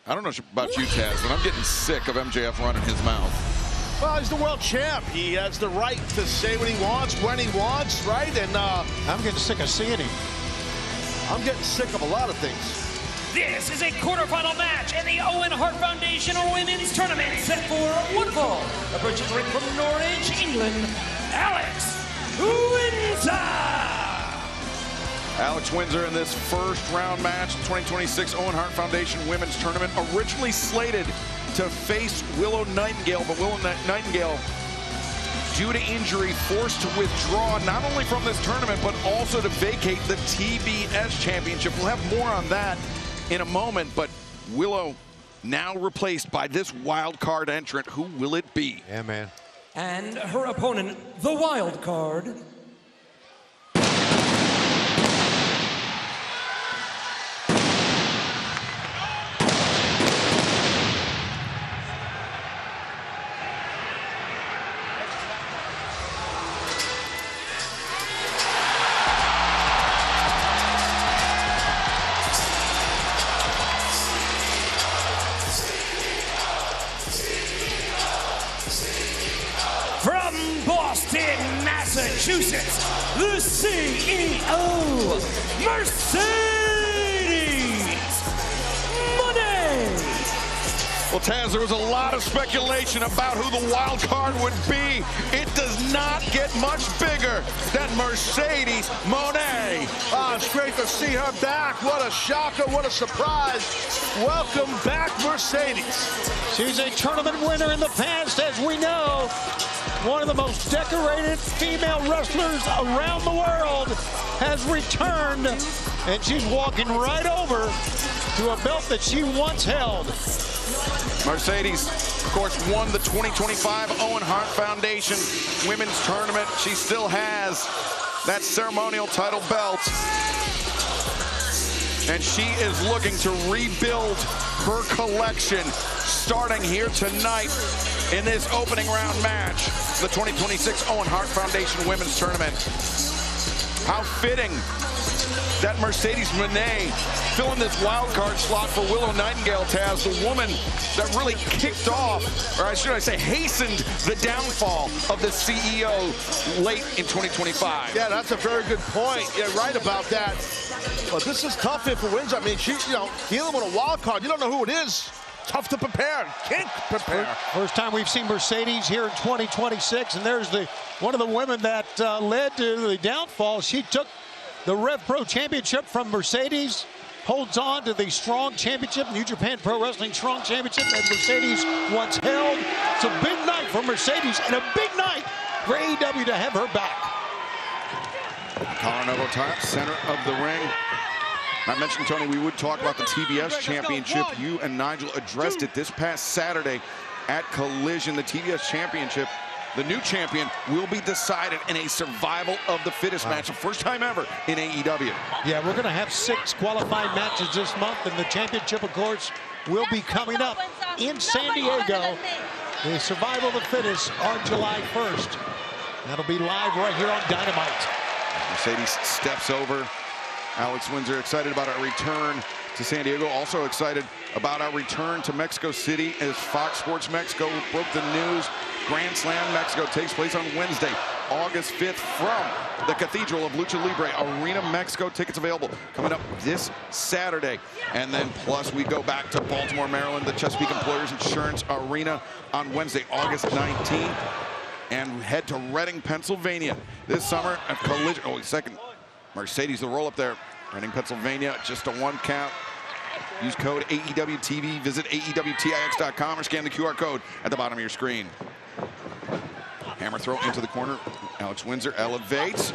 I don't know about you, Taz, but I'm getting sick of MJF running his mouth. Well, he's the world champ. He has the right to say what he wants, when he wants, right? And I'm getting sick of seeing him. I'm getting sick of a lot of things. This is a quarterfinal match in the Owen Hart Foundation Women's Tournament set for one fall. Approaching the ring from Norwich, England, Alex Windsor. Alex Windsor in this first round match, 2026 Owen Hart Foundation Women's Tournament, originally slated to face Willow Nightingale, but Willow Nightingale, due to injury, forced to withdraw not only from this tournament, but also to vacate the TBS Championship. We'll have more on that in a moment, but Willow now replaced by this wild card entrant. Who will it be? Yeah, man. And her opponent, the wild card, from Boston, Massachusetts, the CEO, Mercedes Moné. Well, Taz, there was a lot of speculation about who the wild card would be. It does not get much bigger than Mercedes Moné. It's great to see her back. What a shocker, what a surprise. Welcome back, Mercedes. She's a tournament winner in the past, as we know. One of the most decorated female wrestlers around the world has returned, and she's walking right over to a belt that she once held. Mercedes, of course, won the 2025 Owen Hart Foundation Women's Tournament. She still has that ceremonial title belt. And she is looking to rebuild her collection starting here tonight in this opening round match, the 2026 Owen Hart Foundation Women's Tournament. How fitting that Mercedes Moné filling this wild card slot for Willow Nightingale, Taz, the woman that really kicked off, or should I say hastened the downfall of the CEO late in 2025. Yeah, that's a very good point. You're right about that. But this is tough here for Windsor. I mean, she, dealing with a wild card, you don't know who it is. Tough to prepare. Can't prepare. First time we've seen Mercedes here in 2026, and there's one of the women that led to the downfall. She took the Rev Pro Championship from Mercedes, holds on to the Strong Championship, New Japan Pro Wrestling Strong Championship that Mercedes once held. It's a big night for Mercedes and a big night for AEW to have her back. Collar Novo top, center of the ring. I mentioned, Tony, we would talk about the TBS Championship. You and Nigel addressed it this past Saturday at Collision. The TBS Championship, the new champion, will be decided in a survival of the fittest match, the first time ever in AEW. Yeah, we're going to have 6 qualifying matches this month, and the championship, of course, will be coming up in San Diego. The survival of the fittest on July 1st. That'll be live right here on Dynamite. Mercedes steps over. Alex Windsor excited about our return to San Diego. Also excited about our return to Mexico City as Fox Sports Mexico broke the news. Grand Slam Mexico takes place on Wednesday, August 5th from the Cathedral of Lucha Libre Arena, Mexico. Tickets available coming up this Saturday. And then plus we go back to Baltimore, Maryland, the Chesapeake Employers Insurance Arena on Wednesday, August 19th. And head to Reading, Pennsylvania this summer at Collision. Oh, second. Mercedes, the roll up there. Reading, Pennsylvania, just a 1 count. Use code AEWTV. Visit AEWTIX.com or scan the QR code at the bottom of your screen. Hammer throw into the corner. Alex Windsor elevates.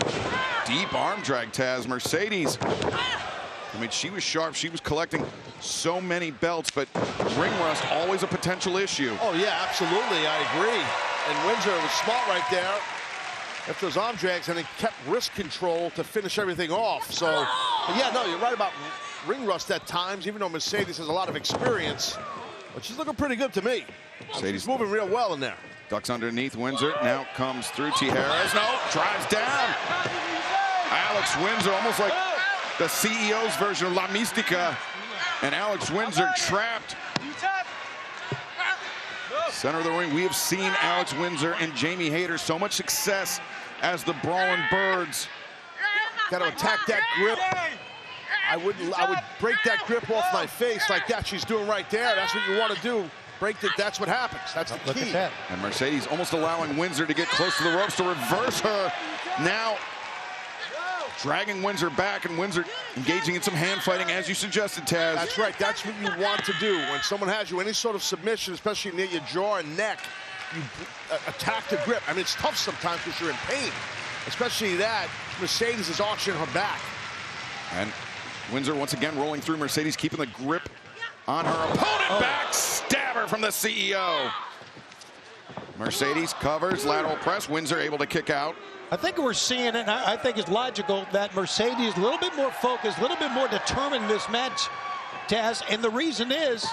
Deep arm drag, Taz. Mercedes. I mean, she was sharp. She was collecting so many belts, but ring rust always a potential issue. Oh, yeah, absolutely. I agree. And Windsor was smart right there. After those arm drags, and he kept wrist control to finish everything off. So, yeah, no, you're right about ring rust at times, even though Mercedes has a lot of experience. But she's looking pretty good to me. Mercedes she's moving real well in there. Ducks underneath Windsor. Now comes through Tijeras. No, drives down. Alex Windsor, almost like the CEO's version of La Mística. And Alex Windsor trapped. Center of the ring. We have seen Alex Windsor and Jamie Hayter so much success as the Brawling Birds. Got to attack that grip. I would break that grip off my face like that. She's doing right there. That's what you want to do. Break it. That's what happens. That's the key. Look at that. And Mercedes almost allowing Windsor to get close to the ropes to reverse her. Now dragging Windsor back, and Windsor engaging in some hand fighting, as you suggested, Taz. That's right. That's what you want to do. When someone has you any sort of submission, especially near your jaw and neck, you attack the grip. I mean, it's tough sometimes because you're in pain. Especially that, Mercedes is arching her back. And Windsor once again rolling through. Mercedes keeping the grip on her opponent. Back stabber from the CEO. Mercedes covers, lateral press. Windsor able to kick out. I think we're seeing, and I think it's logical, that Mercedes is a little bit more focused, a little bit more determined in this match, Taz. And the reason is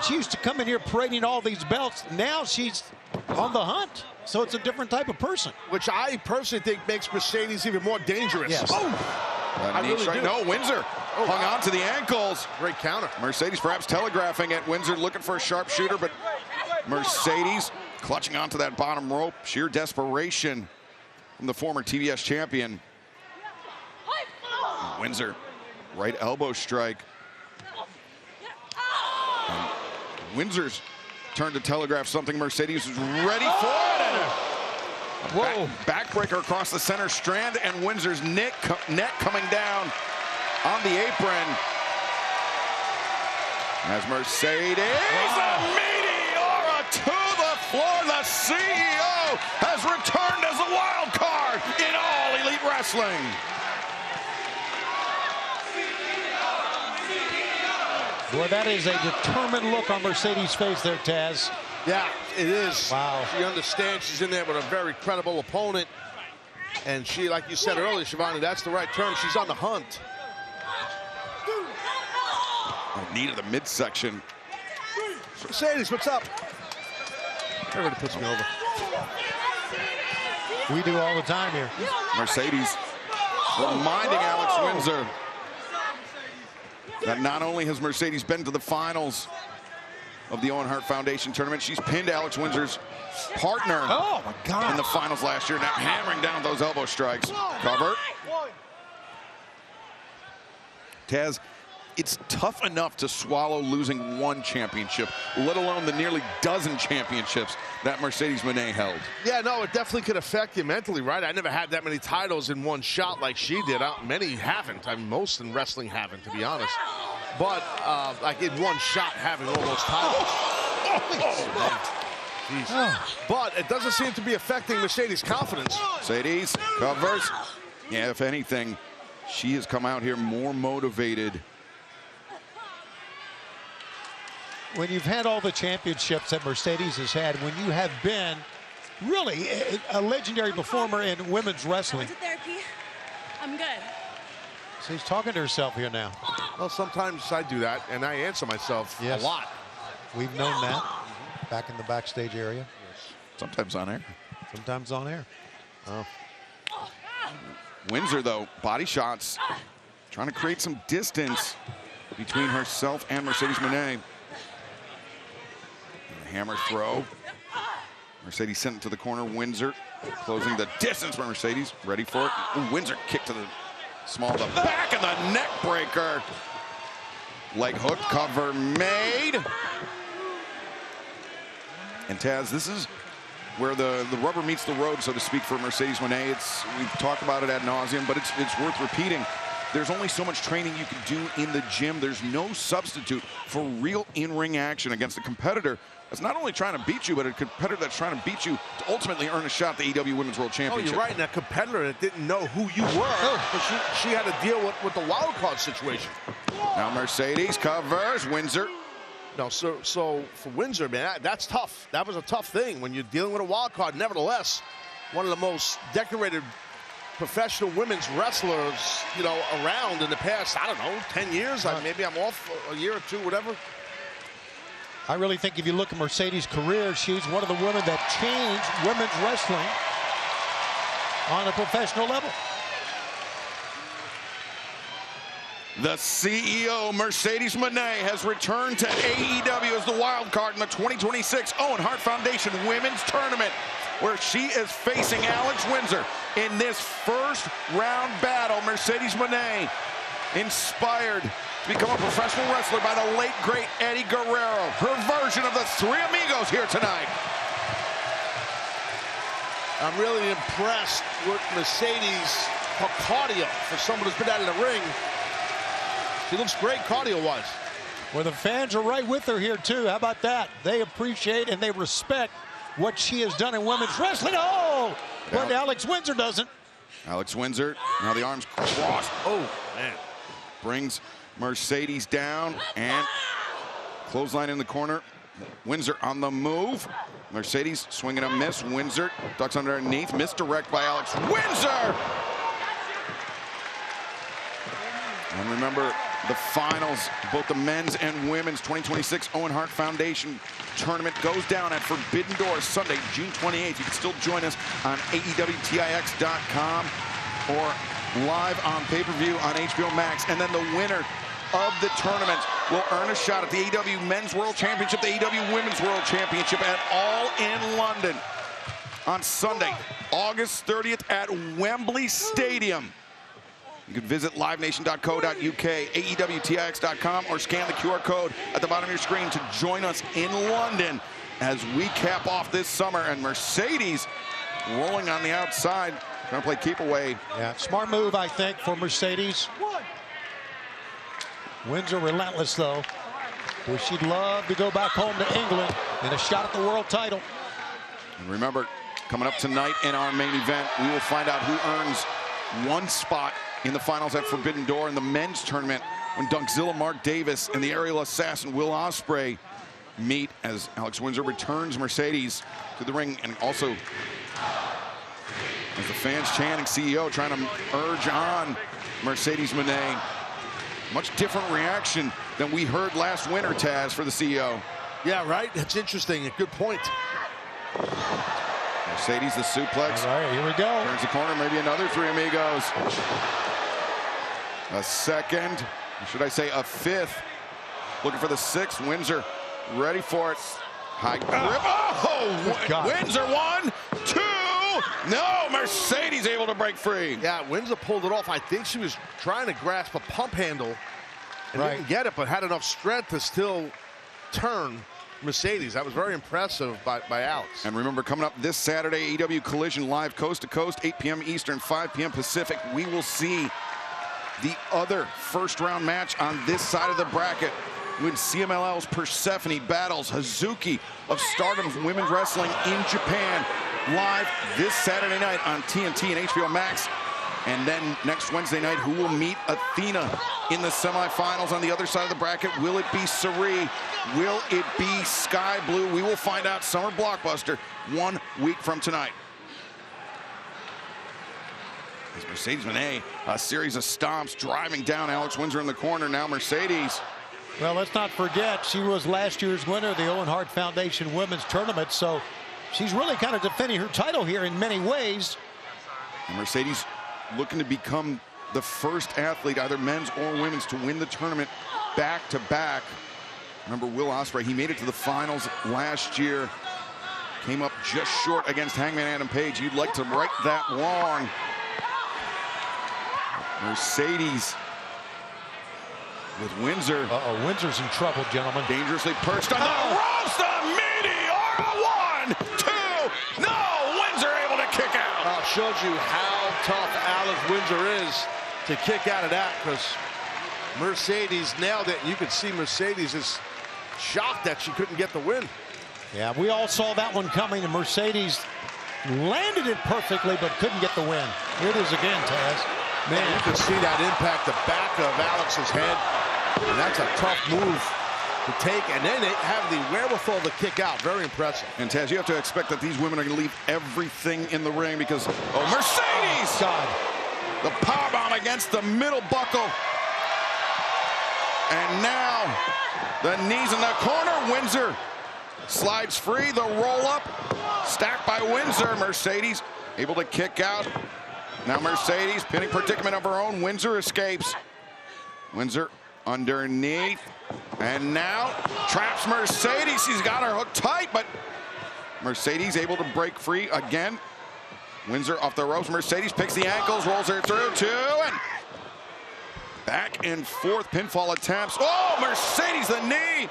she used to come in here parading all these belts. Now she's on the hunt. So it's a different type of person. Which I personally think makes Mercedes even more dangerous. Yes. I really do. No, Windsor hung on to the ankles. Great counter. Mercedes perhaps telegraphing it. Windsor looking for a sharpshooter, but Mercedes clutching onto that bottom rope. Sheer desperation from the former TBS champion. And Windsor, right elbow strike. And Windsor's turn to telegraph something. Mercedes is ready for it. Whoa. Backbreaker across the center strand, and Windsor's neck coming down on the apron. As Mercedes, a meteora to the floor. The CEO has returned as a wild card in All Elite Wrestling. Boy, that is a determined look on Mercedes' face there, Taz. Yeah, it is. Wow. She understands she's in there with a very credible opponent. And she, like you said earlier, Shivani, that's the right term. She's on the hunt. Oh, knee to the midsection. Mercedes, what's up? Everybody puts me over. We do all the time here. Mercedes reminding Alex Windsor that not only has Mercedes been to the finals of the Owen Hart Foundation tournament, she's pinned Alex Windsor's partner in the finals last year. Now hammering down those elbow strikes. Cover. Taz, it's tough enough to swallow losing one championship, let alone the nearly dozen championships that Mercedes Moné held. Yeah, no, it definitely could affect you mentally, right? I never had that many titles in one shot like she did. Many haven't. I mean, most in wrestling haven't, to be honest. But, like, in one shot, having all those titles. But it doesn't seem to be affecting Mercedes' confidence. Mercedes covers. Yeah, if anything, she has come out here more motivated. When you've had all the championships that Mercedes has had, when you have been really a legendary performer in women's wrestling. I went to therapy. I'm good. So he's talking to herself here now. Well, sometimes I do that, and I answer myself a lot. We've known that back in the backstage area. Sometimes on air. Sometimes on air. Oh. Windsor, though, body shots, trying to create some distance between herself and Mercedes Moné. Hammer throw. Mercedes sent it to the corner. Windsor closing the distance for Mercedes. Ready for it. Ooh, Windsor kick to the small of the back and the neck breaker. Leg hook cover made. And Taz, this is where the rubber meets the road, so to speak, for Mercedes Moné. We've talked about it ad nauseum, but it's worth repeating. There's only so much training you can do in the gym. There's no substitute for real in-ring action against a competitor that's not only trying to beat you, but a competitor that's trying to beat you to ultimately earn a shot at the AEW Women's World Championship. Oh, you're right. And that competitor that didn't know who you were, but she had to deal with the wild card situation. Now Mercedes covers Windsor. No, so for Windsor, man, that's tough. That was a tough thing when you're dealing with a wild card. Nevertheless, one of the most decorated professional women's wrestlers, you know, around in the past, I don't know, 10 years. Maybe I'm off a year or two, whatever. I really think if you look at Mercedes' career, she's one of the women that changed women's wrestling on a professional level. The CEO, Mercedes Moné, has returned to AEW as the wild card in the 2026 Owen Hart Foundation Women's Tournament, where she is facing Alex Windsor in this first round battle. Mercedes Moné, inspired to become a professional wrestler by the late, great Eddie Guerrero. Her version of the Three Amigos here tonight. I'm really impressed with Mercedes' cardio for someone who's been out in the ring. She looks great cardio-wise. Well, the fans are right with her here, too. How about that? They appreciate and they respect what she has done in women's wrestling. Oh, but Alex Windsor doesn't. Alex Windsor, now the arms crossed. Oh, man. Brings Mercedes down and clothesline in the corner. Windsor on the move. Mercedes swinging a miss. Windsor ducks underneath. Misdirect by Alex Windsor. And remember, the finals, both the men's and women's 2026 Owen Hart Foundation tournament goes down at Forbidden Door Sunday, June 28th. You can still join us on AEWTIX.com or live on pay-per-view on HBO Max. And then the winner of the tournament will earn a shot at the AEW Men's World Championship, the AEW Women's World Championship at All in London on Sunday, August 30th at Wembley Stadium. You can visit livenation.co.uk, AEWTIX.com, or scan the QR code at the bottom of your screen to join us in London as we cap off this summer. And Mercedes rolling on the outside, trying to play keep away. Yeah, smart move, I think, for Mercedes. Windsor relentless, though. Well, she'd love to go back home to England and a shot at the world title. And remember, coming up tonight in our main event, we will find out who earns one spot in the finals at Forbidden Door in the men's tournament when Dunkzilla Mark Davis and the aerial assassin Will Ospreay meet as Alex Windsor returns Mercedes to the ring. And also, as the fans chanting CEO, trying to urge on Mercedes Moné. Much different reaction than we heard last winter, Taz, for the CEO. Yeah, right? That's interesting. A good point. Mercedes, the suplex. All right, here we go. Turns the corner, maybe another Three Amigos. A second, or should I say a fifth. Looking for the sixth. Windsor ready for it. High grip. Oh, Windsor 1, 2. No, Mercedes able to break free. Yeah, Windsor pulled it off. I think she was trying to grasp a pump handle and didn't get it, but had enough strength to still turn Mercedes. That was very impressive by Alex. And remember, coming up this Saturday, AEW Collision live coast to coast, 8 p.m. Eastern, 5 p.m. Pacific. We will see the other first round match on this side of the bracket when CMLL's Persephone battles Hazuki of Stardom's Women's Wrestling in Japan, live this Saturday night on TNT and HBO Max. And then next Wednesday night, who will meet Athena in the semifinals on the other side of the bracket? Will it be Sari? Will it be Sky Blue? We will find out. Summer Blockbuster 1 week from tonight. As Mercedes Moné, a series of stomps driving down Alex Windsor in the corner. Now Mercedes. Well, let's not forget, she was last year's winner of the Owen Hart Foundation Women's Tournament, so she's really kind of defending her title here in many ways. And Mercedes looking to become the first athlete, either men's or women's, to win the tournament back-to-back. Remember Will Ospreay, he made it to the finals last year. Came up just short against Hangman Adam Page. You'd like to right that wrong. Mercedes with Windsor. Uh-oh, Windsor's in trouble, gentlemen. Dangerously perched on the ropes. The Meteor. 1, 2. No, Windsor able to kick out. Shows you how tough Alex Windsor is to kick out of that, because Mercedes nailed it. You could see Mercedes is shocked that she couldn't get the win. Yeah, we all saw that one coming, and Mercedes landed it perfectly but couldn't get the win. Here it is again, Taz. Man, you can see that impact the back of Alex's head, and that's a tough move to take, and then they have the wherewithal to kick out. Very impressive. And Taz, you have to expect that these women are going to leave everything in the ring because, oh, Mercedes! God. The powerbomb against the middle buckle. And now the knees in the corner. Windsor slides free. The roll up stacked by Windsor. Mercedes able to kick out. Now Mercedes pinning predicament of her own. Windsor escapes. Windsor underneath. And now traps Mercedes. She's got her hook tight, but Mercedes able to break free again. Windsor off the ropes. Mercedes picks the ankles, rolls her through two, and back and forth pinfall attempts. Oh, Mercedes the knee,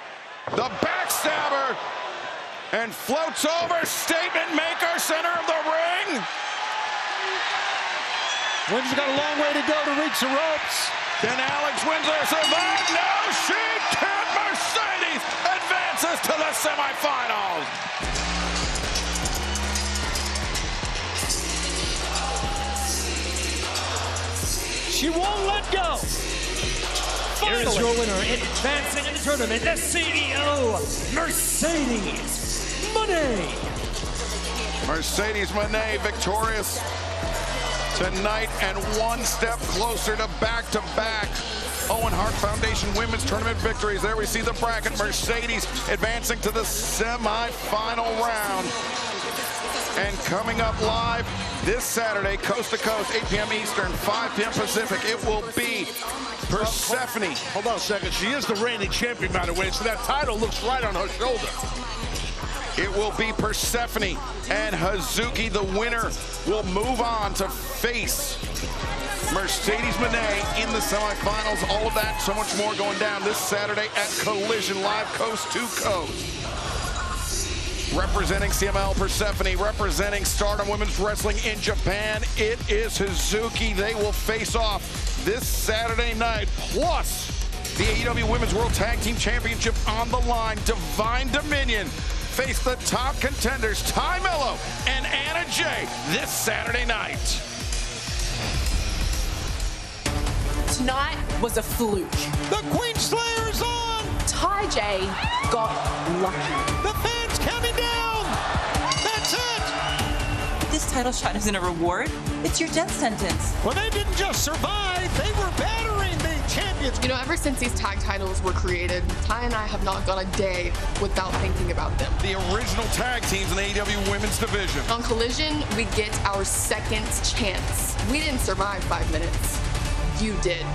the backstabber, and floats over. Statement maker, center of the ring. Windsor's got a long way to go to reach the ropes. Can Alex Windsor survive? No, she can't. Mercedes advances to the semifinals. She won't let go. Here is your winner, advancing in the tournament, the CEO, Mercedes Moné. Mercedes Moné victorious tonight and one step closer to back-to-back Owen Hart Foundation Women's Tournament victories. There we see the bracket. Mercedes advancing to the semifinal round. And coming up live this Saturday, coast to coast, 8 p.m. Eastern, 5 p.m. Pacific, it will be Persephone. Hold on a second. She is the reigning champion, by the way, so that title looks right on her shoulder. It will be Persephone and Hazuki. The winner will move on to face Mercedes Moné in the semifinals. All of that, so much more going down this Saturday at Collision Live, coast to coast. Representing CML Persephone, representing Stardom Women's Wrestling in Japan, it is Hazuki. They will face off this Saturday night. Plus, the AEW Women's World Tag Team Championship on the line. Divine Dominion face the top contenders, Ty Mello and Anna Jay, this Saturday night. Tonight was a fluke. The Queen Slayer's on. Ty J got lucky. The fans counting down. That's it. This title shot isn't a reward. It's your death sentence. Well, they didn't just survive. They were battering the champions. You know, ever since these tag titles were created, Ty and I have not gone a day without thinking about them. The original tag teams in the AEW Women's Division. On Collision, we get our second chance. We didn't survive 5 minutes. You did.